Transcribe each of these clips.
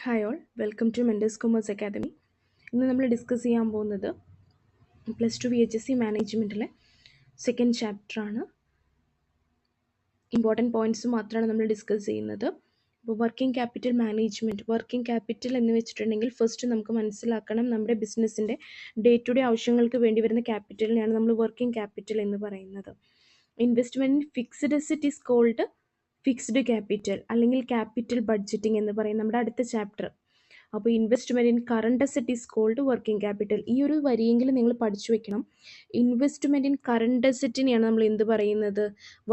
Hi all, welcome to menders commerce academy. ഇന്ന് നമ്മൾ discuss ചെയ്യാൻ പോകുന്നത് +2 VHSC മാനേജ്മെൻറ്റിലെ സെക്കൻഡ് ചാപ്റ്ററാണ്. ഇമ്പോർട്ടൻറ്റ് പോയിൻറ്റ്സ് മാത്രമാണ് നമ്മൾ ഡിസ്കസ് ചെയ്യുന്നത്. അപ്പോൾ working capital management, working capital എന്ന് വെച്ചിട്ടുണ്ടെങ്കിൽ ഫസ്റ്റ് നമുക്ക് മനസ്സിലാക്കണം, നമ്മുടെ ബിസിനസ്സിൻ്റെ ഡേ ടു ഡേ ആവശ്യങ്ങൾക്ക് വേണ്ടി വരുന്ന ക്യാപിറ്റലിനെയാണ് നമ്മൾ വർക്കിംഗ് ക്യാപിറ്റൽ എന്ന് പറയുന്നത്. Investment fixed asset is called fixed capital അല്ലെങ്കിൽ ക്യാപിറ്റൽ ബഡ്ജറ്റിംഗ് എന്ന് പറയും നമ്മുടെ അടുത്ത ചാപ്റ്റർ. അപ്പോൾ investment in current asset is called working capital. ഈ ഒരു വരിയെങ്കിലും നിങ്ങൾ പഠിച്ചു വെക്കണം. ഇൻവെസ്റ്റ്മെൻറ്റ് ഇൻ കറണ്ട് അസറ്റിനെയാണ് നമ്മൾ എന്ത് പറയുന്നത്,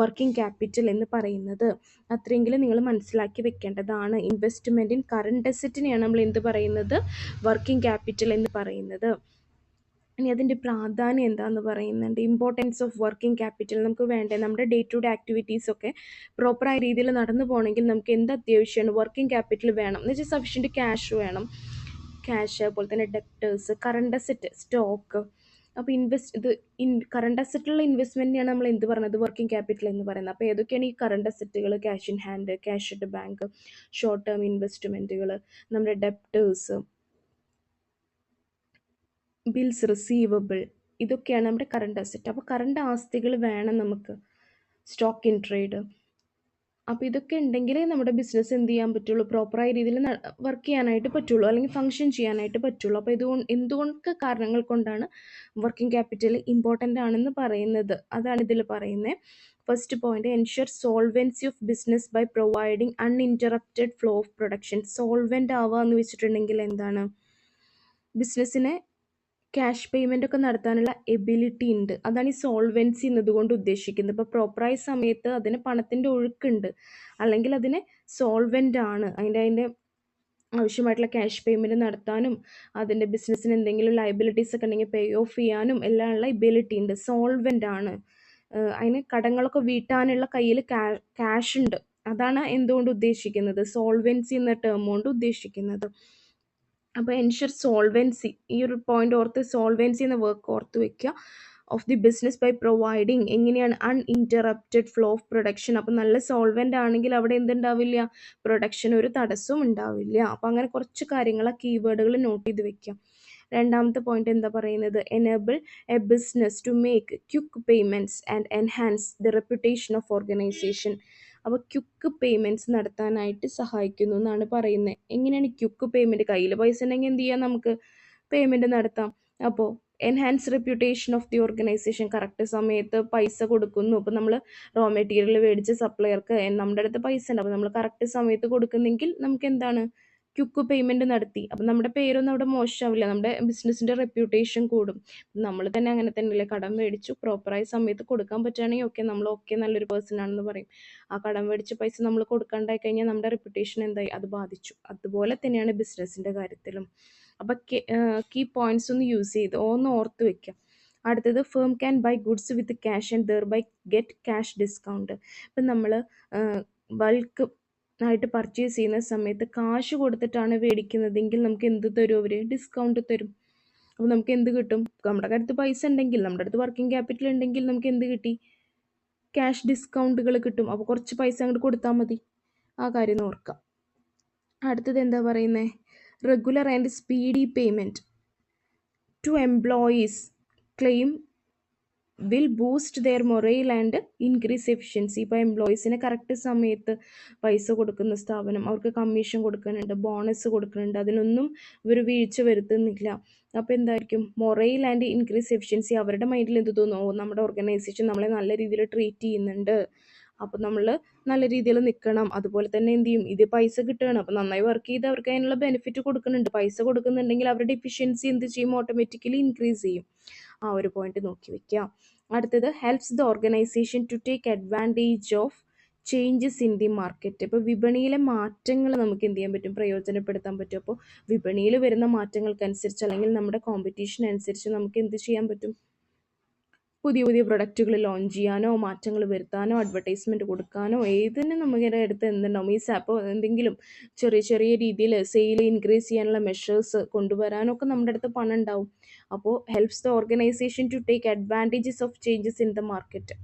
വർക്കിംഗ് ക്യാപിറ്റൽ എന്ന് പറയുന്നത്. അത്രയെങ്കിലും നിങ്ങൾ മനസ്സിലാക്കി വെക്കേണ്ടതാണ്. ഇൻവെസ്റ്റ്മെൻറ്റ് ഇൻ കറണ്ട് അസറ്റിനെയാണ് നമ്മൾ എന്ത് പറയുന്നത്, വർക്കിംഗ് ക്യാപിറ്റൽ എന്ന് പറയുന്നത്. ഇനി അതിൻ്റെ പ്രാധാന്യം എന്താണെന്ന് പറയുന്നുണ്ട്. ഇമ്പോർട്ടൻസ് ഓഫ് വർക്കിംഗ് ക്യാപിറ്റൽ നമുക്ക് വേണ്ടേ, നമ്മുടെ ഡേ ടു ഡേ ആക്ടിവിറ്റീസൊക്കെ പ്രോപ്പറായ രീതിയിൽ നടന്നു പോകണമെങ്കിൽ നമുക്ക് എന്ത് അത്യാവശ്യമാണ്, വർക്കിംഗ് ക്യാപിറ്റൽ വേണം. എന്ന് വെച്ചാൽ സഫിഷ്യൻറ്റ് ക്യാഷ് വേണം. ക്യാഷ്, അതുപോലെ തന്നെ ഡെപ്റ്റേഴ്സ്, കറണ്ട് അസറ്റ്, സ്റ്റോക്ക്. അപ്പോൾ കറണ്ട് അസറ്റിലുള്ള ഇൻവെസ്റ്റ്മെൻറ്റിനെയാണ് നമ്മൾ എന്ത് പറയുന്നത്, വർക്കിംഗ് ക്യാപിറ്റൽ എന്ന് പറയുന്നത്. അപ്പോൾ ഏതൊക്കെയാണ് ഈ കറണ്ട് അസറ്റുകൾ? Cash in hand, cash at bank, short term ഇൻവെസ്റ്റ്മെൻറ്റുകൾ, നമ്മുടെ ഡെപ്റ്റേഴ്സ്, ബിൽസ് റിസീവബിൾ, ഇതൊക്കെയാണ് നമ്മുടെ കറണ്ട് അസറ്റ്. അപ്പോൾ കറണ്ട് ആസ്തികൾ വേണം നമുക്ക്, സ്റ്റോക്ക് ഇൻ ട്രേഡ്. അപ്പോൾ ഇതൊക്കെ ഉണ്ടെങ്കിലേ നമ്മുടെ ബിസിനസ് എന്ത് ചെയ്യാൻ പറ്റുള്ളൂ, പ്രോപ്പറായ രീതിയിൽ വർക്ക് ചെയ്യാനായിട്ട് പറ്റുള്ളൂ, അല്ലെങ്കിൽ ഫങ്ഷൻ ചെയ്യാനായിട്ട് പറ്റുള്ളൂ. അപ്പോൾ എന്തുകൊണ്ടൊക്കെ കാരണങ്ങൾ കൊണ്ടാണ് വർക്കിംഗ് ക്യാപിറ്റൽ ഇമ്പോർട്ടൻ്റ് ആണെന്ന് പറയുന്നത്, അതാണ് ഇതിൽ പറയുന്നത്. First point, ensure solvency of business by providing uninterrupted flow of production. Solvent ആവുക എന്ന് വെച്ചിട്ടുണ്ടെങ്കിൽ എന്താണ്, ബിസിനസ്സിനെ ക്യാഷ് പേയ്മെൻ്റ് ഒക്കെ നടത്താനുള്ള എബിലിറ്റി ഉണ്ട്. അതാണ് ഈ സോൾവെൻസി എന്നതുകൊണ്ട് ഉദ്ദേശിക്കുന്നത്. ഇപ്പോൾ പ്രോപ്പറായ സമയത്ത് അതിന് പണത്തിൻ്റെ ഒഴുക്കുണ്ട്, അല്ലെങ്കിൽ അതിന് സോൾവെൻ്റ് ആണ്, അതിൻ്റെ ആവശ്യമായിട്ടുള്ള ക്യാഷ് പേയ്മെൻറ്റ് നടത്താനും അതിൻ്റെ ബിസിനസ്സിന് എന്തെങ്കിലും ലയബിലിറ്റീസ് ഒക്കെ ഉണ്ടെങ്കിൽ പേ ഓഫ് ചെയ്യാനും എല്ലാം ഉള്ള എബിലിറ്റി ഉണ്ട്, സോൾവെൻ്റ് ആണ്. അതിന് കടങ്ങളൊക്കെ വീട്ടാനുള്ള കയ്യിൽ ക്യാഷ് ഉണ്ട്. അതാണ് എന്തുകൊണ്ട് ഉദ്ദേശിക്കുന്നത്, സോൾവെൻസി എന്ന ടേം കൊണ്ട് ഉദ്ദേശിക്കുന്നത്. അപ്പോൾ എൻഷുർ സോൾവെൻസി, ഈ ഒരു പോയിന്റ് ഓർത്ത്, സോൾവെൻസി എന്ന വർക്ക് ഓർത്ത് വെക്കുക. Of the business by providing, എങ്ങനെയാണ്, അൺഇൻറ്ററപ്റ്റഡ് ഫ്ലോ ഓഫ് പ്രൊഡക്ഷൻ. അപ്പോൾ നല്ല സോൾവെൻ്റ് ആണെങ്കിൽ അവിടെ എന്തുണ്ടാവില്ല, പ്രൊഡക്ഷൻ ഒരു തടസ്സവും ഉണ്ടാവില്ല. അപ്പോൾ അങ്ങനെ കുറച്ച് കാര്യങ്ങൾ, ആ കീവേഡുകൾ നോട്ട് ചെയ്ത് വെക്കുക. രണ്ടാമത്തെ പോയിന്റ് എന്താ പറയുന്നത്, enable a business to make quick payments and enhance the reputation of organization. അപ്പോൾ ക്വിക്ക് പേയ്മെൻറ്റ്സ് നടത്താനായിട്ട് സഹായിക്കുന്നു എന്നാണ് പറയുന്നത്. എങ്ങനെയാണ് ക്വിക്ക് പേയ്മെൻറ്റ്, കയ്യിൽ പൈസ ഉണ്ടെങ്കിൽ എന്ത് ചെയ്യാം, നമുക്ക് പേയ്മെൻറ്റ് നടത്താം. അപ്പോൾ enhance reputation of the organisation, correct സമയത്ത് പൈസ കൊടുക്കുന്നു. ഇപ്പോൾ നമ്മൾ റോ മെറ്റീരിയൽ മേടിച്ച് സപ്ലയർക്ക് നമ്മുടെ അടുത്ത് പൈസ ഉണ്ട്, അപ്പോൾ നമ്മൾ കറക്റ്റ് സമയത്ത് കൊടുക്കുന്നെങ്കിൽ നമുക്ക് എന്താണ്, ക്വിക്ക് പേയ്മെൻറ്റ് നടത്തി. അപ്പം നമ്മുടെ പേരൊന്നും അവിടെ മോശമാവില്ല, നമ്മുടെ ബിസിനസ്സിൻ്റെ റെപ്യൂട്ടേഷൻ കൂടും. നമ്മൾ തന്നെ അങ്ങനെ തന്നെയല്ലേ, കടം മേടിച്ചു പ്രോപ്പറായ സമയത്ത് കൊടുക്കാൻ പറ്റുകയാണെങ്കിൽ ഓക്കെ, നമ്മൾ ഓക്കെ നല്ലൊരു പേഴ്സൺ ആണെന്ന് പറയും. ആ കടം മേടിച്ച പൈസ നമ്മൾ കൊടുക്കാണ്ടായി കഴിഞ്ഞാൽ നമ്മുടെ റെപ്യൂട്ടേഷൻ എന്തായി, അത് ബാധിച്ചു. അതുപോലെ തന്നെയാണ് ബിസിനസ്സിൻ്റെ കാര്യത്തിലും. അപ്പോൾ കീ പോയിന്റ്സ് ഒന്ന് യൂസ് ചെയ്ത് ഒന്ന് ഓർത്ത് വെക്കുക. അടുത്തത്, firm can buy goods with cash and there by get cash discount. ഇപ്പം നമ്മൾ ബൾക്ക് ആയിട്ട് പർച്ചേസ് ചെയ്യുന്ന സമയത്ത് കാശ് കൊടുത്തിട്ടാണ് മേടിക്കുന്നതെങ്കിൽ നമുക്ക് എന്ത് തരും, അവർ ഡിസ്കൗണ്ട് തരും. അപ്പോൾ നമുക്ക് എന്ത് കിട്ടും, നമ്മുടെ അടുത്ത് പൈസ ഉണ്ടെങ്കിൽ, നമ്മുടെ അടുത്ത് വർക്കിംഗ് ക്യാപിറ്റൽ ഉണ്ടെങ്കിൽ നമുക്ക് എന്ത് കിട്ടി, ക്യാഷ് ഡിസ്കൗണ്ടുകൾ കിട്ടും. അപ്പോൾ കുറച്ച് പൈസ അങ്ങോട്ട് കൊടുത്താൽ മതി, ആ കാര്യം ഓർക്കാം. അടുത്തത് എന്താ പറയുന്നത്, regular and speedy payment to employees claim will boost their morale and increase efficiency. ഇപ്പോൾ എംപ്ലോയീസിന് കറക്റ്റ് സമയത്ത് പൈസ കൊടുക്കുന്ന സ്ഥാപനം, അവർക്ക് കമ്മീഷൻ കൊടുക്കുന്നുണ്ട്, ബോണസ് കൊടുക്കുന്നുണ്ട്, അതിനൊന്നും ഇവർ വീഴ്ച വരുത്തുന്നില്ല. അപ്പോൾ എന്തായിരിക്കും, മൊറൈൽ ആൻഡ് ഇൻക്രീസ് എഫിഷ്യൻസി, അവരുടെ മൈൻഡിൽ എന്ത് തോന്നുന്നു, നമ്മുടെ ഓർഗനൈസേഷൻ നമ്മളെ നല്ല രീതിയിൽ ട്രീറ്റ് ചെയ്യുന്നുണ്ട്, അപ്പോൾ നമ്മൾ നല്ല രീതിയിൽ നിൽക്കണം. അതുപോലെ തന്നെ എന്ത് ചെയ്യും, ഇത് പൈസ കിട്ടുകയാണ്, അപ്പോൾ നന്നായി വർക്ക് ചെയ്ത് അവർക്ക് അതിനുള്ള ബെനിഫിറ്റ് കൊടുക്കുന്നുണ്ട്. പൈസ കൊടുക്കുന്നുണ്ടെങ്കിൽ അവരുടെ എഫിഷ്യൻസി എന്ത് ചെയ്യും, ഓട്ടോമാറ്റിക്കലി ഇൻക്രീസ് ചെയ്യും. ആ ഒരു പോയിന്റ് നോക്കി വെക്കുക. അടുത്തത്, helps the organization to take advantage of changes in the market. ഇപ്പോൾ വിപണിയിലെ മാറ്റങ്ങൾ നമുക്ക് എന്ത് ചെയ്യാൻ പറ്റും, പ്രയോജനപ്പെടുത്താൻ പറ്റും. അപ്പോൾ വിപണിയിൽ വരുന്ന മാറ്റങ്ങൾക്കനുസരിച്ച്, അല്ലെങ്കിൽ നമ്മുടെ കോമ്പറ്റീഷൻ അനുസരിച്ച് നമുക്ക് എന്ത് ചെയ്യാൻ പറ്റും, പുതിയ പുതിയ പ്രൊഡക്റ്റുകൾ ലോഞ്ച് ചെയ്യാനോ മാറ്റങ്ങൾ വരുത്താനോ അഡ്വർടൈസ്മെൻറ്റ് കൊടുക്കാനോ ഏതിന് നമ്മുടെ അടുത്ത് എന്തുണ്ടാവും, ഈ അപ്പോൾ എന്തെങ്കിലും ചെറിയ ചെറിയ രീതിയിൽ സെയിൽ ഇൻക്രീസ് ചെയ്യാനുള്ള മെഷേഴ്സ് കൊണ്ടുവരാനോ ഒക്കെ നമ്മുടെ അടുത്ത് പണം ഉണ്ടാവും. അപ്പോൾ helps the organization to take advantages of changes in the market.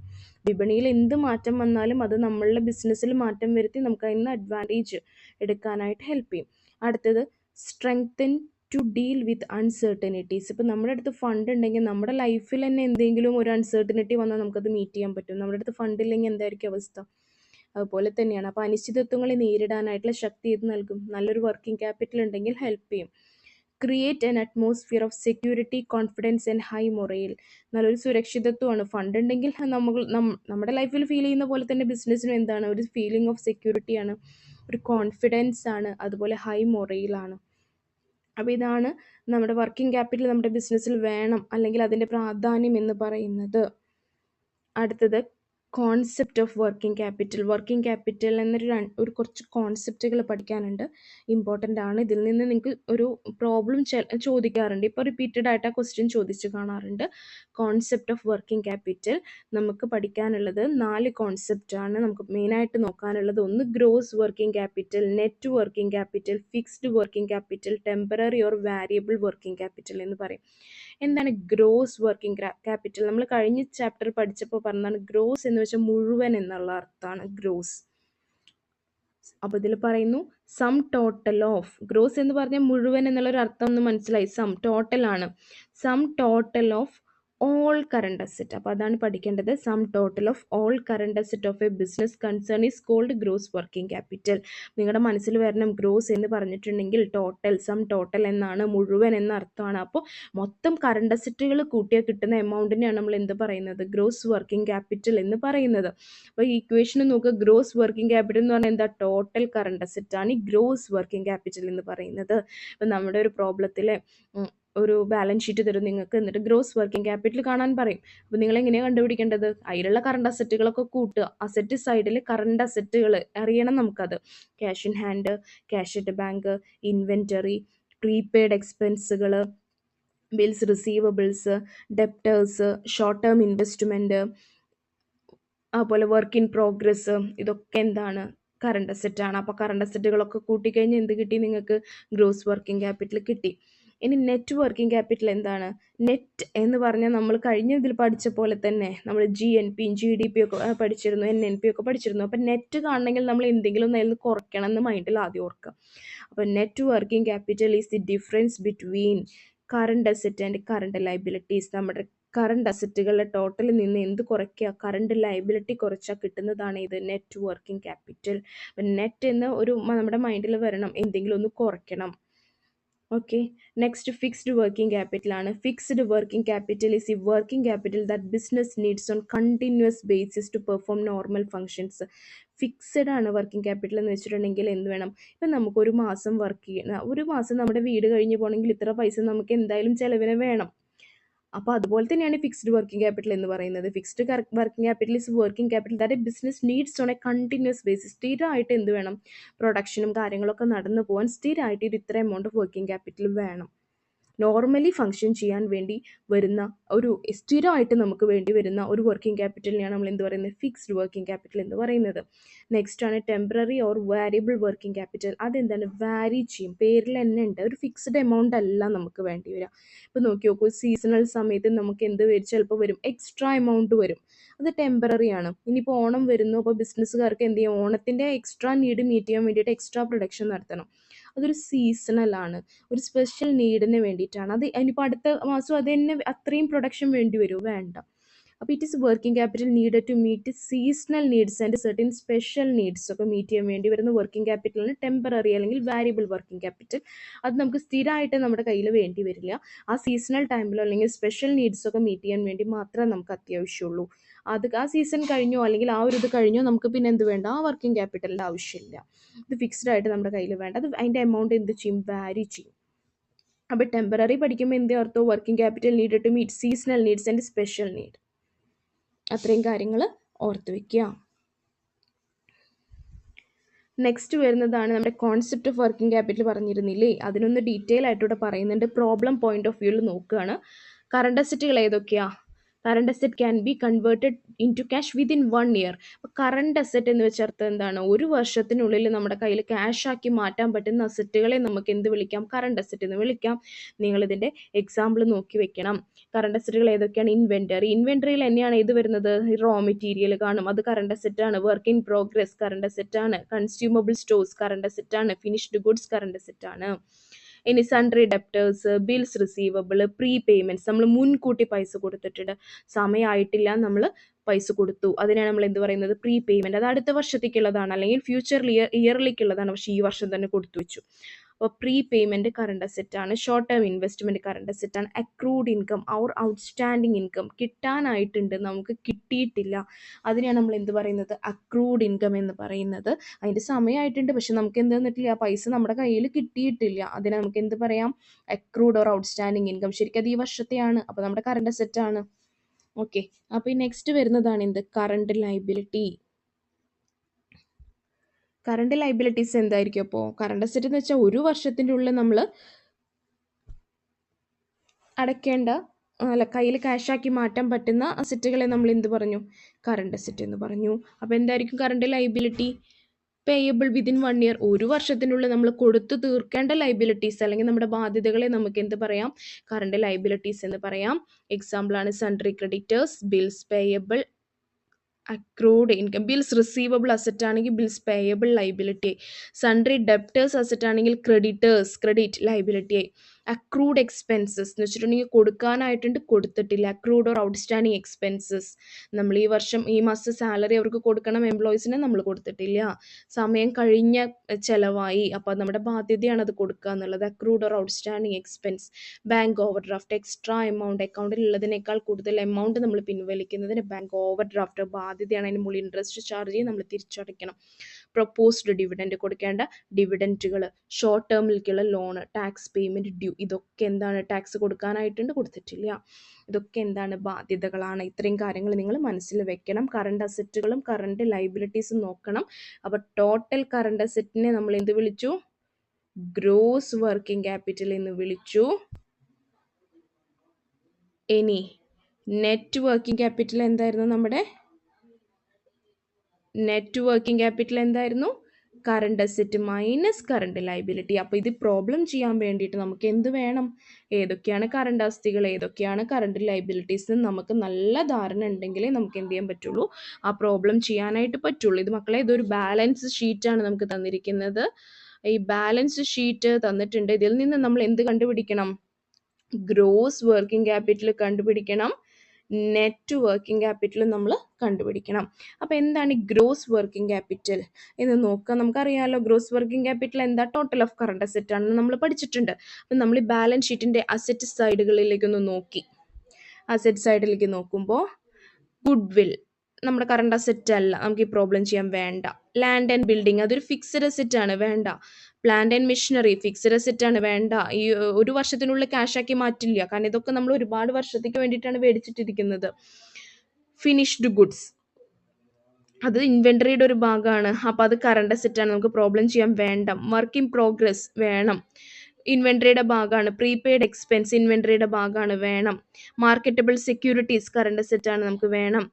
വിപണിയിൽ എന്ത് മാറ്റം വന്നാലും അത് നമ്മളുടെ ബിസിനസ്സിൽ മാറ്റം വരുത്തി നമുക്ക് അതിൽ നിന്ന് അഡ്വാൻറ്റേജ് എടുക്കാനായിട്ട് ഹെൽപ്പ് ചെയ്യും. അടുത്തത് strengthen to deal with uncertainties. ഇപ്പോൾ നമ്മുടെ അടുത്ത് ഫണ്ട് ഉണ്ടെങ്കിൽ നമ്മുടെ ലൈഫിൽ തന്നെ എന്തെങ്കിലും ഒരു അൺസർട്ടനിറ്റി വന്നാൽ നമുക്കത് മീറ്റ് ചെയ്യാൻ പറ്റും. നമ്മുടെ അടുത്ത് ഫണ്ട് ഇല്ലെങ്കിൽ എന്തായിരിക്കും അവസ്ഥ? അതുപോലെ തന്നെയാണ്. അപ്പോൾ അനിശ്ചിതത്വങ്ങളെ നേരിടാനായിട്ടുള്ള ശക്തി ഇത് നൽകും. നല്ലൊരു വർക്കിംഗ് ക്യാപിറ്റൽ ഉണ്ടെങ്കിൽ ഹെൽപ്പ് ചെയ്യും. Create an atmosphere of security, confidence and high morale. നല്ലൊരു സുരക്ഷിതത്വമാണ്. ഫണ്ട് ഉണ്ടെങ്കിൽ നമ്മുടെ ലൈഫിൽ ഫീൽ ചെയ്യുന്ന പോലെ തന്നെ ബിസിനസ്സിനും എന്താണ്, ഒരു ഫീലിംഗ് ഓഫ് സെക്യൂരിറ്റിയാണ്, ഒരു കോൺഫിഡൻസ് ആണ്, അതുപോലെ ഹൈ മൊറയിലാണ്. അപ്പോൾ ഇതാണ് നമ്മുടെ വർക്കിംഗ് ക്യാപിറ്റൽ നമ്മുടെ ബിസിനസ്സിൽ വേണം, അല്ലെങ്കിൽ അതിൻ്റെ പ്രാധാന്യം എന്ന് പറയുന്നത്. അടുത്തത് concept of working capital. Working capital എന്നൊരു കുറച്ച് കോൺസെപ്റ്റുകൾ പഠിക്കാനുണ്ട്, ഇമ്പോർട്ടൻ്റ് ആണ്. ഇതിൽ നിന്ന് നിങ്ങൾക്ക് ഒരു പ്രോബ്ലം ചോദിക്കാറുണ്ട്, ഇപ്പോൾ റിപ്പീറ്റഡ് ആയിട്ട് ആ ക്വസ്റ്റ്യൻ ചോദിച്ചു കാണാറുണ്ട്. കോൺസെപ്റ്റ് ഓഫ് വർക്കിംഗ് ക്യാപിറ്റൽ നമുക്ക് പഠിക്കാനുള്ളത് 4 കോൺസെപ്റ്റാണ് നമുക്ക് മെയിനായിട്ട് നോക്കാനുള്ളത്. ഒന്ന് gross working capital, net working capital, fixed working capital, temporary or variable working capital എന്ന് പറയും. എന്താണ് ഗ്രോസ് വർക്കിംഗ് ക്യാപിറ്റൽ? നമ്മൾ കഴിഞ്ഞ ചാപ്റ്റർ പഠിച്ചപ്പോൾ പറഞ്ഞതാണ് ഗ്രോസ് എന്ന് വെച്ചാൽ മുഴുവൻ എന്നുള്ള അർത്ഥമാണ് ഗ്രോസ്. അപ്പോൾ ഇതിൽ പറയുന്നു സം ടോട്ടൽ ഓഫ്, ഗ്രോസ് എന്ന് പറഞ്ഞാൽ മുഴുവൻ എന്നുള്ളൊരു അർത്ഥം ഒന്ന് മനസ്സിലായി. സം ടോട്ടൽ ആണ്, sum total of all current asset. അപ്പോൾ അതാണ് പഠിക്കേണ്ടത്. Sum total of all current asset of a business concern is called gross working capital. നിങ്ങളുടെ മനസ്സിൽ വരണം ഗ്രോസ് എന്ന് പറഞ്ഞിട്ടുണ്ടെങ്കിൽ ടോട്ടൽ, സം ടോട്ടൽ എന്നാണ്, മുഴുവൻ എന്ന അർത്ഥമാണ്. അപ്പോൾ മൊത്തം കറണ്ട് അസറ്റുകൾ കൂട്ടിയാൽ കിട്ടുന്ന എമൗണ്ടിനെയാണ് നമ്മൾ എന്ത് പറയുന്നത്, ഗ്രോസ് വർക്കിംഗ് ക്യാപിറ്റൽ എന്ന് പറയുന്നത്. അപ്പോൾ ഈ ഇക്വേഷൻ നോക്കുക, ഗ്രോസ് വർക്കിംഗ് ക്യാപിറ്റൽ എന്ന് പറഞ്ഞാൽ എന്താ, ടോട്ടൽ കറണ്ട് അസറ്റ് ആണ് ഈ ഗ്രോസ് വർക്കിംഗ് ക്യാപിറ്റൽ എന്ന് പറയുന്നത്. ഇപ്പം നമ്മുടെ ഒരു പ്രോബ്ലത്തിൽ ഒരു ബാലൻസ് ഷീറ്റ് തരും നിങ്ങൾക്ക്, എന്നിട്ട് ഗ്രോസ് വർക്കിംഗ് ക്യാപിറ്റൽ കാണാൻ പറയും. അപ്പോൾ നിങ്ങൾ എങ്ങനെയാണ് കണ്ടുപിടിക്കേണ്ടത്? അതിലുള്ള കറണ്ട് അസറ്റുകളൊക്കെ കൂട്ടുക. അസറ്റ് സൈഡിൽ കറണ്ട് അസറ്റുകൾ അറിയണം നമുക്കത്. Cash in hand, cash at bank, inventory, prepaid എക്സ്പെൻസുകൾ, bills receivables, debtors, short term investment, അതുപോലെ വർക്ക് ഇൻ പ്രോഗ്രസ്, ഇതൊക്കെ എന്താണ്, കറണ്ട് അസറ്റാണ്. അപ്പോൾ കറണ്ട് അസറ്റുകളൊക്കെ കൂട്ടിക്കഴിഞ്ഞാൽ എന്ത് കിട്ടി നിങ്ങൾക്ക്, ഗ്രോസ് വർക്കിംഗ് ക്യാപിറ്റൽ കിട്ടി. ഇനി നെറ്റ് വർക്കിംഗ് ക്യാപിറ്റൽ എന്താണ്? നെറ്റ് എന്ന് പറഞ്ഞാൽ നമ്മൾ കഴിഞ്ഞ ഇതിൽ പഠിച്ച പോലെ തന്നെ നമ്മൾ GNP, GDP ഒക്കെ പഠിച്ചിരുന്നു, NNP ഒക്കെ പഠിച്ചിരുന്നു. അപ്പം നെറ്റ് കാണണമെങ്കിൽ നമ്മൾ എന്തെങ്കിലും ഒന്ന് അതിൽ നിന്ന് കുറയ്ക്കണം എന്ന് മൈൻഡിൽ ആദ്യം ഓർക്കുക. അപ്പോൾ net working capital is the difference between current asset and current liabilities. നമ്മുടെ കറണ്ട് അസറ്റുകളുടെ ടോട്ടലിൽ നിന്ന് എന്ത് കുറയ്ക്കുക, കറണ്ട് ലയബിലിറ്റി കുറച്ചാൽ കിട്ടുന്നതാണ് ഇത് നെറ്റ് വർക്കിംഗ് ക്യാപിറ്റൽ. അപ്പം നെറ്റ് എന്ന് നമ്മുടെ മൈൻഡിൽ വരണം, എന്തെങ്കിലും ഒന്ന് കുറയ്ക്കണം. Okay, next fixed working capital ആണ്. ഫിക്സ്ഡ് വർക്കിംഗ് ക്യാപിറ്റൽ ഈസ് ഈ working capital that business needs on continuous basis to perform normal functions. Fixed ആണ് വർക്കിംഗ് ക്യാപിറ്റൽ എന്ന് വെച്ചിട്ടുണ്ടെങ്കിൽ എന്ത് വേണം, ഇപ്പം നമുക്ക് ഒരു മാസം വർക്ക് ചെയ്യണം, ഒരു മാസം നമ്മുടെ വീട് കഴിഞ്ഞ് പോകണമെങ്കിൽ ഇത്ര പൈസ നമുക്ക് എന്തായാലും ചിലവിന് വേണം. അപ്പോൾ അതുപോലെ തന്നെയാണ് ഫിക്സ്ഡ് വർക്കിംഗ് ക്യാപിറ്റൽ എന്ന് പറയുന്നത്. Fixed working capital is working capital that business needs on A continuous basis. സ്ഥിരമായിട്ട് എന്ത് വേണം, പ്രൊഡക്ഷനും കാര്യങ്ങളൊക്കെ നടന്നു പോകാൻ സ്ഥിരമായിട്ട് ഇത് ഇത്ര എമൗണ്ട് ഓഫ് വർക്കിംഗ് ക്യാപിറ്റൽ വേണം. നോർമലി ഫങ്ഷൻ ചെയ്യാൻ വേണ്ടി വരുന്ന ഒരു സ്ഥിരമായിട്ട് നമുക്ക് വേണ്ടി വരുന്ന ഒരു വർക്കിംഗ് ക്യാപിറ്റലിനെയാണ് നമ്മൾ എന്ത് പറയുന്നത്, ഫിക്സ്ഡ് വർക്കിംഗ് ക്യാപിറ്റൽ എന്ന് പറയുന്നത്. നെക്സ്റ്റ് ആണ് temporary or variable working capital. അതെന്താണ്, വാരി ചെയ്യും, പേരിൽ തന്നെ ഉണ്ട്, ഒരു ഫിക്സ്ഡ് എമൗണ്ട് അല്ല നമുക്ക് വേണ്ടി വരിക. ഇപ്പോൾ നോക്കി നോക്കൂ, സീസണൽ സമയത്ത് നമുക്ക് എന്ത് വരും, ചിലപ്പോൾ വരും എക്സ്ട്രാ എമൗണ്ട് വരും, അത് ടെമ്പററി ആണ്. ഇനിയിപ്പോൾ ഓണം വരുന്നു, അപ്പോൾ ബിസിനസ്സുകാർക്ക് എന്ത് ചെയ്യും, ഓണത്തിൻ്റെ എക്സ്ട്രാ നീഡ് മീറ്റ് ചെയ്യാൻ വേണ്ടിയിട്ട് എക്സ്ട്രാ പ്രൊഡക്ഷൻ നടത്തണം, അതൊരു സീസണൽ ആണ്, ഒരു സ്പെഷ്യൽ നീഡിന് വേണ്ടിയിട്ടാണ്. അത് ഇനിയിപ്പോൾ അടുത്ത മാസം അത് തന്നെ അത്രയും പ്രൊഡക്ഷൻ വേണ്ടി വരുമോ, വേണ്ട. അപ്പോൾ it is working capital needed to meet seasonal needs and certain special needs ഒക്കെ മീറ്റ് ചെയ്യാൻ വേണ്ടി വരുന്ന വർക്കിംഗ് ക്യാപിറ്റലാണ് ടെമ്പററി അല്ലെങ്കിൽ വാരിയബിൾ വർക്കിംഗ് ക്യാപിറ്റൽ. അത് നമുക്ക് സ്ഥിരമായിട്ട് നമ്മുടെ കയ്യിൽ വേണ്ടി വരില്ല, ആ സീസണൽ ടൈമിലോ അല്ലെങ്കിൽ സ്പെഷ്യൽ നീഡ്സ് ഒക്കെ മീറ്റ് ചെയ്യാൻ വേണ്ടി മാത്രമേ നമുക്ക് അത്യാവശ്യമുള്ളൂ. അത് ആ സീസൺ കഴിഞ്ഞോ അല്ലെങ്കിൽ ആ ഒരു ഇത് കഴിഞ്ഞോ നമുക്ക് പിന്നെ എന്ത് വേണ്ട, ആ വർക്കിംഗ് ക്യാപിറ്റലിൻ്റെ ആവശ്യമില്ല. ഇത് ഫിക്സ്ഡ് ആയിട്ട് നമ്മുടെ കയ്യിൽ വേണ്ട, അത് അതിൻ്റെ എമൗണ്ട് എന്ത് ചെയ്യും, വാരി ചെയ്യും. അപ്പോൾ ടെമ്പററി പഠിക്കുമ്പോൾ എന്ത് അർത്ഥം, working capital need to meet seasonal needs and special need. അത്രയും കാര്യങ്ങൾ ഓർത്ത് വയ്ക്കുക. നെക്സ്റ്റ് വരുന്നതാണ് നമ്മുടെ കോൺസെപ്റ്റ് ഓഫ് വർക്കിംഗ് ക്യാപിറ്റൽ പറഞ്ഞിരുന്നില്ലേ, അതിനൊന്ന് ഡീറ്റെയിൽ ആയിട്ടിവിടെ പറയുന്നുണ്ട്. പ്രോബ്ലം പോയിന്റ് ഓഫ് വ്യൂവിൽ നോക്കുകയാണ്. കറണ്ട് അസറ്റുകൾ ഏതൊക്കെയാണ്, current asset can be converted in to cash within 1 year. അപ്പോൾ കറണ്ട് അസറ്റ് എന്ന് വെച്ചാൽ അർത്ഥം എന്താണ്? ഒരു വർഷത്തിനുള്ളിൽ നമ്മുടെ കയ്യിൽ ക്യാഷ് ആക്കി മാറ്റാൻ പറ്റുന്ന അസറ്റുകളെ നമുക്ക് എന്ത് വിളിക്കാം? കറണ്ട് അസറ്റ് എന്ന് വിളിക്കാം. നിങ്ങളിതിൻ്റെ എക്സാമ്പിൾ നോക്കി വെക്കണം. കറണ്ട് അസറ്റുകൾ ഏതൊക്കെയാണ്? ഇൻവെൻറ്ററിയിൽ തന്നെയാണ് ഇത് വരുന്നത്? റോ മെറ്റീരിയൽ കാണും, അത് കറണ്ട് അസറ്റ് ആണ്. Work in progress current asset ആണ്. കൺസ്യൂമബിൾ സ്റ്റോഴ്സ് കറണ്ട് അസറ്റ് ആണ്. ഫിനിഷ്ഡ് ഗുഡ്സ് കറണ്ട് അസറ്റ് ആണ്. ഇനി sundry debtors, bills receivable, pre payments, നമ്മൾ മുൻകൂട്ടി പൈസ കൊടുത്തിട്ടുണ്ട്, സമയമായിട്ടില്ല നമ്മൾ പൈസ കൊടുത്തു, അതിനാണ് നമ്മൾ എന്ത് പറയുന്നത്? Pre payment. അത് അടുത്ത വർഷത്തേക്കുള്ളതാണ്, അല്ലെങ്കിൽ ഫ്യൂച്ചർ ഇയറിലേക്കുള്ളതാണ്, പക്ഷേ ഈ വർഷം തന്നെ കൊടുത്തു വെച്ചു. അപ്പോൾ പ്രീ പേയ്മെൻറ്റ് കറണ്ട് അസറ്റ് ആണ്. Short term investment current asset ആണ്. അക്രൂഡ് ഇൻകം, അവർ ഔട്ട്സ്റ്റാൻഡിങ് ഇൻകം, കിട്ടാനായിട്ടുണ്ട് നമുക്ക് കിട്ടിയിട്ടില്ല, അതിനെയാണ് നമ്മൾ എന്ത് പറയുന്നത്? അക്രൂഡ് ഇൻകം എന്ന് പറയുന്നത്. അതിൻ്റെ സമയമായിട്ടുണ്ട്, പക്ഷെ നമുക്ക് എന്ത് തന്നിട്ടില്ല? പൈസ നമ്മുടെ കയ്യിൽ കിട്ടിയിട്ടില്ല, അതിനെ നമുക്ക് എന്ത് പറയാം? Accrued or outstanding income. ശരിക്കും അത് ഈ വർഷത്തെയാണ്, അപ്പോൾ നമ്മുടെ കറണ്ട് അസറ്റ് ആണ്. ഓക്കെ, അപ്പോൾ ഈ നെക്സ്റ്റ് വരുന്നതാണ് എന്ത്? Current liability. കറണ്ട് ലൈബിലിറ്റീസ് എന്തായിരിക്കും? അപ്പോൾ കറണ്ട് അസറ്റ് എന്ന് വെച്ചാൽ ഒരു വർഷത്തിൻ്റെ ഉള്ളിൽ നമ്മൾ അടയ്ക്കേണ്ട, അല്ല, കയ്യിൽ ക്യാഷാക്കി മാറ്റാൻ പറ്റുന്ന അസറ്റുകളെ നമ്മൾ എന്ത് പറഞ്ഞു? കറണ്ട് അസറ്റ് എന്ന് പറഞ്ഞു. അപ്പോൾ എന്തായിരിക്കും current liability? Payable within 1 year, ഒരു വർഷത്തിനുള്ളിൽ നമ്മൾ കൊടുത്തു തീർക്കേണ്ട ലൈബിലിറ്റീസ് അല്ലെങ്കിൽ നമ്മുടെ ബാധ്യതകളെ നമുക്ക് എന്ത് പറയാം? കറണ്ട് ലൈബിലിറ്റീസ് എന്ന് പറയാം. എക്സാമ്പിളാണ് sundry creditors, bills payable, accrued income. Bills receivable asset ആണെങ്കിൽ ബിൽസ് പേയബിൾ ലൈബിലിറ്റി ആയി. സൺട്രി ഡെപ്റ്റേഴ്സ് അസറ്റ് ആണെങ്കിൽ ക്രെഡിറ്റ് ലൈബിലിറ്റി ആയി. അക്രൂഡ് എക്സ്പെൻസസ് എന്ന് വെച്ചിട്ടുണ്ടെങ്കിൽ കൊടുക്കാനായിട്ടുണ്ട്, കൊടുത്തിട്ടില്ല, അക്രൂഡ് ഓർ ഔട്ട്സ്റ്റാൻഡിങ് എക്സ്പെൻസസ്. നമ്മൾ ഈ മാസം സാലറി അവർക്ക് കൊടുക്കണം, എംപ്ലോയീസിന് നമ്മൾ കൊടുത്തിട്ടില്ല, സമയം കഴിഞ്ഞ ചിലവായി, അപ്പോൾ നമ്മുടെ ബാധ്യതയാണ് അത് കൊടുക്കുക എന്നുള്ളത്. Accrued or outstanding expense. Bank over draft, extra amount, അക്കൗണ്ടിൽ ഉള്ളതിനേക്കാൾ കൂടുതൽ എമൗണ്ട് നമ്മൾ പിൻവലിക്കുന്നതിന് ബാങ്ക് ഓവർ ഡ്രാഫ്റ്റ് ബാധ്യതയാണ്. അതിന് മുകളിൽ ഇൻട്രസ്റ്റ് ചാർജ് ചെയ്ത് നമ്മൾ തിരിച്ചടയ്ക്കണം. പ്രൊപ്പോസ്ഡ് ഡിവിഡൻറ്റ്, കൊടുക്കേണ്ട ഡിവിഡൻറ്റുകൾ. ഷോർട്ട് ടേമിലേക്കുള്ള ലോണ്, ടാക്സ് പേയ്മെൻറ്റ് ഡ്യൂ, ഇതൊക്കെ എന്താണ്? ടാക്സ് കൊടുക്കാനായിട്ടുണ്ട്, കൊടുത്തിട്ടില്ല, ഇതൊക്കെ എന്താണ്? ബാധ്യതകളാണ്. ഇത്രയും കാര്യങ്ങൾ നിങ്ങൾ മനസ്സിൽ വെക്കണം. കറണ്ട് അസറ്റുകളും കറണ്ട് ലൈബിലിറ്റീസും നോക്കണം. അപ്പോൾ ടോട്ടൽ കറണ്ട് അസറ്റിനെ നമ്മൾ എന്ത് വിളിച്ചു? ഗ്രോസ് വർക്കിംഗ് ക്യാപിറ്റൽ എന്ന് വിളിച്ചു. ഇനി നെറ്റ് വർക്കിംഗ് ക്യാപിറ്റൽ എന്തായിരുന്നു? നമ്മുടെ നെറ്റ് വർക്കിംഗ് ക്യാപിറ്റൽ എന്തായിരുന്നു? Current asset minus current liability. അപ്പോൾ ഇത് പ്രോബ്ലം ചെയ്യാൻ വേണ്ടിയിട്ട് നമുക്ക് എന്ത് വേണം? ഏതൊക്കെയാണ് കറണ്ട് ആസ്തികൾ, ഏതൊക്കെയാണ് കറണ്ട് ലൈബിലിറ്റീസ് എന്ന് നമുക്ക് നല്ല ധാരണ ഉണ്ടെങ്കിലേ നമുക്ക് എന്ത് ചെയ്യാൻ പറ്റുള്ളൂ? ആ പ്രോബ്ലം ചെയ്യാനായിട്ട് പറ്റുള്ളൂ. ഇത് മക്കളെ, ഇതൊരു ബാലൻസ് ഷീറ്റാണ് നമുക്ക് തന്നിരിക്കുന്നത്. ഈ ബാലൻസ് ഷീറ്റ് തന്നിട്ടുണ്ട്, ഇതിൽ നിന്ന് നമ്മൾ എന്ത് കണ്ടുപിടിക്കണം? ഗ്രോസ് വർക്കിംഗ് ക്യാപിറ്റൽ കണ്ടുപിടിക്കണം, നെറ്റ് വർക്കിംഗ് ക്യാപിറ്റൽ നമ്മൾ കണ്ടുപിടിക്കണം. അപ്പോൾ എന്താണ് ഗ്രോസ് വർക്കിംഗ് ക്യാപിറ്റൽ എന്ന് നോക്കാം. നമുക്കറിയാമല്ലോ, ഗ്രോസ് വർക്കിംഗ് ക്യാപിറ്റൽ എന്താ? ടോട്ടൽ ഓഫ് കറണ്ട് അസറ്റ് ആണെന്ന് നമ്മൾ പഠിച്ചിട്ടുണ്ട്. അപ്പം നമ്മൾ ഈ ബാലൻസ് ഷീറ്റിൻ്റെ അസറ്റ് സൈഡുകളിലേക്കൊന്ന് നോക്കി. അസറ്റ് സൈഡിലേക്ക് നോക്കുമ്പോൾ ഗുഡ്വിൽ നമ്മുടെ കറണ്ട് അസറ്റ് അല്ല, നമുക്ക് ഈ പ്രോബ്ലം ചെയ്യാൻ വേണ്ട. ലാൻഡ് ആൻഡ് ബിൽഡിംഗ്, അതൊരു ഫിക്സഡ് അസറ്റ് ആണ്, വേണ്ട. Plant and machinery fixed asset ആണ്, വേണ്ട. ഈ ഒരു വർഷത്തിനുള്ളിൽ ക്യാഷാക്കി മാറ്റില്ല, കാരണം ഇതൊക്കെ നമ്മൾ ഒരുപാട് വർഷത്തേക്ക് വേണ്ടിയിട്ടാണ് മേടിച്ചിട്ടിരിക്കുന്നത്. ഫിനിഷ്ഡ് ഗുഡ്സ്, അത് ഇൻവെന്ററിയുടെ ഒരു ഭാഗമാണ്, അപ്പോൾ അത് കറണ്ട് അസറ്റ് ആണ്, നമുക്ക് പ്രോബ്ലം ചെയ്യാൻ വേണ്ട. വർക്ക് ഇൻ പ്രോഗ്രസ് വേണം, ഇൻവെന്ററിയുടെ ഭാഗമാണ്. പ്രീപെയ്ഡ് എക്സ്പെൻസ് ഇൻവെന്ററിയുടെ ഭാഗമാണ്, വേണം. മാർക്കറ്റബിൾ സെക്യൂരിറ്റീസ് കറണ്ട് അസറ്റ് ആണ്, നമുക്ക് വേണം.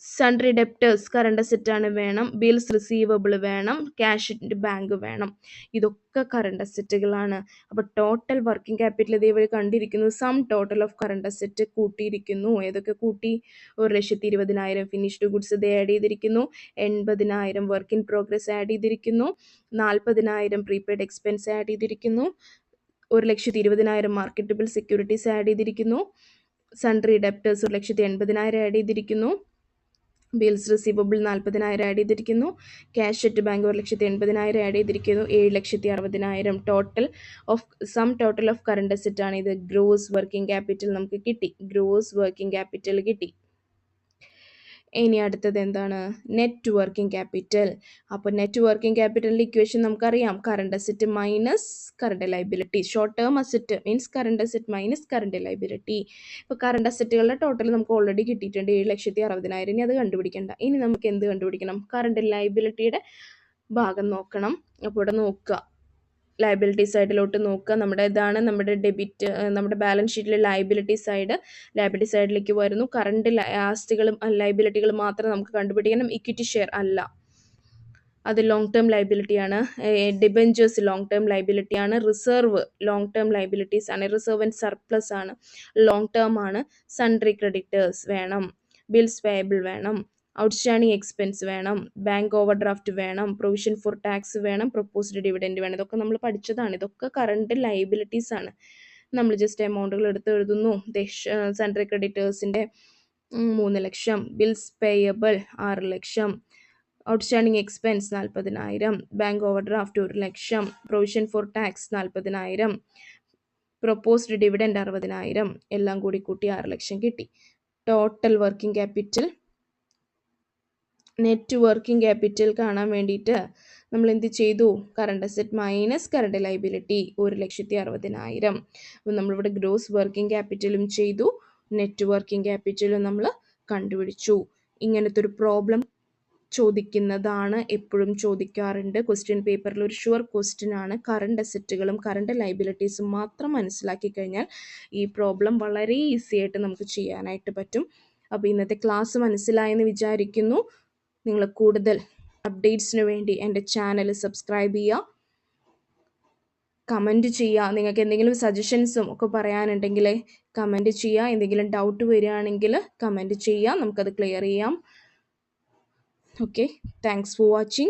സൺട്രി ഡെപ്റ്റേഴ്സ് കറണ്ട് അസറ്റ് ആണ്, വേണം. ബിൽസ് റിസീവബിൾ വേണം. ക്യാഷ് ഇൻ ബാങ്ക് വേണം. ഇതൊക്കെ കറണ്ട് അസറ്റുകളാണ്. അപ്പോൾ ടോട്ടൽ വർക്കിംഗ് ക്യാപിറ്റൽ ഇതേവഴി കണ്ടിരിക്കുന്നു. Sum total of current asset കൂട്ടിയിരിക്കുന്നു. ഏതൊക്കെ കൂട്ടി? 1,20,000 ഫിനിഷ്ഡ് ഗുഡ്സ് ഇത് ആഡ് ചെയ്തിരിക്കുന്നു, 80,000 വർക്ക് ഇൻ പ്രോഗ്രസ് ആഡ് ചെയ്തിരിക്കുന്നു, 40,000 പ്രീപെയ്ഡ് എക്സ്പെൻസ് ആഡ് ചെയ്തിരിക്കുന്നു, 1,20,000 മാർക്കറ്റബിൾ സെക്യൂരിറ്റീസ് ആഡ് ചെയ്തിരിക്കുന്നു, സൺട്രി ഡെപ്റ്റേഴ്സ് 1,80,000 ആഡ് ചെയ്തിരിക്കുന്നു, ബിൽസ് റിസീവബിൾ 40,000 ആഡ് ചെയ്തിരിക്കുന്നു, ക്യാഷ് അറ്റ് ബാങ്ക് 1,80,000 ആഡ് ചെയ്തിരിക്കുന്നു, 7,60,000 total of total of current asset ആണ് ഇത്. ഗ്രോസ് വർക്കിംഗ് ക്യാപിറ്റൽ നമുക്ക് കിട്ടി, ഗ്രോസ് വർക്കിംഗ് ക്യാപിറ്റൽ കിട്ടി. ഇനി അടുത്തത് എന്താണ്? Net working capital. അപ്പോൾ നെറ്റ് വർക്കിംഗ് ക്യാപിറ്റലിൻ്റെ ഇക്വേഷൻ നമുക്കറിയാം, current asset minus current liability. Short term asset means current asset minus current liability. ഇപ്പോൾ കറണ്ട് അസറ്റുകളുടെ ടോട്ടൽ നമുക്ക് ഓൾറെഡി കിട്ടിയിട്ടുണ്ട്, 7,60,000. ഇനി അത് കണ്ടുപിടിക്കേണ്ട. ഇനി നമുക്ക് എന്ത് കണ്ടുപിടിക്കണം? കറണ്ട് ലൈബിലിറ്റിയുടെ ഭാഗം നോക്കണം. അപ്പോൾ ഇവിടെ നോക്കുക, ലയബിലിറ്റി സൈഡിലോട്ട് നോക്കുക. നമ്മുടെ ഇതാണ് നമ്മുടെ ഡെബിറ്റ്, നമ്മുടെ ബാലൻസ് ഷീറ്റിലെ ലയബിലിറ്റി സൈഡ്. ലയബിലിറ്റി സൈഡിലേക്ക് വരുന്നു. കറണ്ട് ആസ്തികളും ലയബിലിറ്റികളും മാത്രം നമുക്ക് കണ്ടുപിടിക്കണം. ഇക്വിറ്റി ഷെയർ അല്ല, അത് ലോങ് ടേം ലയബിലിറ്റി ആണ്. ഡിബെഞ്ചേഴ്സ് ലോങ് ടേം ലയബിലിറ്റി ആണ്. റിസർവ് ലോങ് ടേം ലയബിലിറ്റീസ് ആണ്. റിസർവ് ആൻഡ് സർപ്ലസ് ആണ്, ലോങ് ടേം ആണ്. സൺട്രി ക്രെഡിറ്റേഴ്സ് വേണം, ബിൽസ് പേയബിൾ വേണം, ഔട്ട്സ്റ്റാൻഡിങ് എക്സ്പെൻസ് വേണം, ബാങ്ക് ഓവർ ഡ്രാഫ്റ്റ് വേണം, പ്രൊവിഷൻ ഫോർ ടാക്സ് വേണം, പ്രൊപ്പോസ്ഡ് ഡിവിഡൻഡ് വേണം. ഇതൊക്കെ നമ്മൾ പഠിച്ചതാണ്. ഇതൊക്കെ കറണ്ട് ലയബിലിറ്റീസ് ആണ്. നമ്മൾ ജസ്റ്റ് എമൗണ്ടുകൾ എടുത്ത് എഴുതുന്നു. സൺട്രി ക്രെഡിറ്റേഴ്സിൻ്റെ 3 ലക്ഷം, ബിൽസ് പേയബിൾ 6 ലക്ഷം, outstanding expense 40,000, bank overdraft 1 ലക്ഷം, provision for tax 40,000, proposed dividend 60,000, എല്ലാം കൂടി കൂട്ടി 6 ലക്ഷം കിട്ടി. Total working capital, net working capital കാണാൻ വേണ്ടിയിട്ട് നമ്മൾ എന്ത് ചെയ്തു? Current asset minus current liability 1,60,000. അപ്പോൾ നമ്മളിവിടെ ഗ്രോസ് വർക്കിംഗ് ക്യാപിറ്റലും ചെയ്തു, നെറ്റ് വർക്കിംഗ് ക്യാപിറ്റലും നമ്മൾ കണ്ടുപിടിച്ചു. ഇങ്ങനത്തെ ഒരു പ്രോബ്ലം ചോദിക്കുന്നതാണ്, എപ്പോഴും ചോദിക്കാറുണ്ട്. ക്വസ്റ്റ്യൻ പേപ്പറിൽ ഒരു ഷുവർ ക്വസ്റ്റ്യൻ ആണ്. കറണ്ട് അസറ്റുകളും കറണ്ട് ലയബിലിറ്റീസും മാത്രം മനസ്സിലാക്കി കഴിഞ്ഞാൽ ഈ പ്രോബ്ലം വളരെ ഈസി ആയിട്ട് നമുക്ക് ചെയ്യാനായിട്ട് പറ്റും. അപ്പോൾ ഇന്നത്തെ ക്ലാസ് മനസ്സിലായെന്ന് വിചാരിക്കുന്നു. നിങ്ങൾ കൂടുതൽ അപ്ഡേറ്റ്സിന് വേണ്ടി എൻ്റെ ചാനൽ സബ്സ്ക്രൈബ് ചെയ്യുക, കമൻറ്റ് ചെയ്യുക. നിങ്ങൾക്ക് എന്തെങ്കിലും സജഷൻസും ഒക്കെ പറയാനുണ്ടെങ്കിൽ കമൻറ്റ് ചെയ്യുക. എന്തെങ്കിലും ഡൗട്ട് വരികയാണെങ്കിൽ കമൻറ്റ് ചെയ്യുക, നമുക്കത് ക്ലിയർ ചെയ്യാം. Okay, thanks for watching.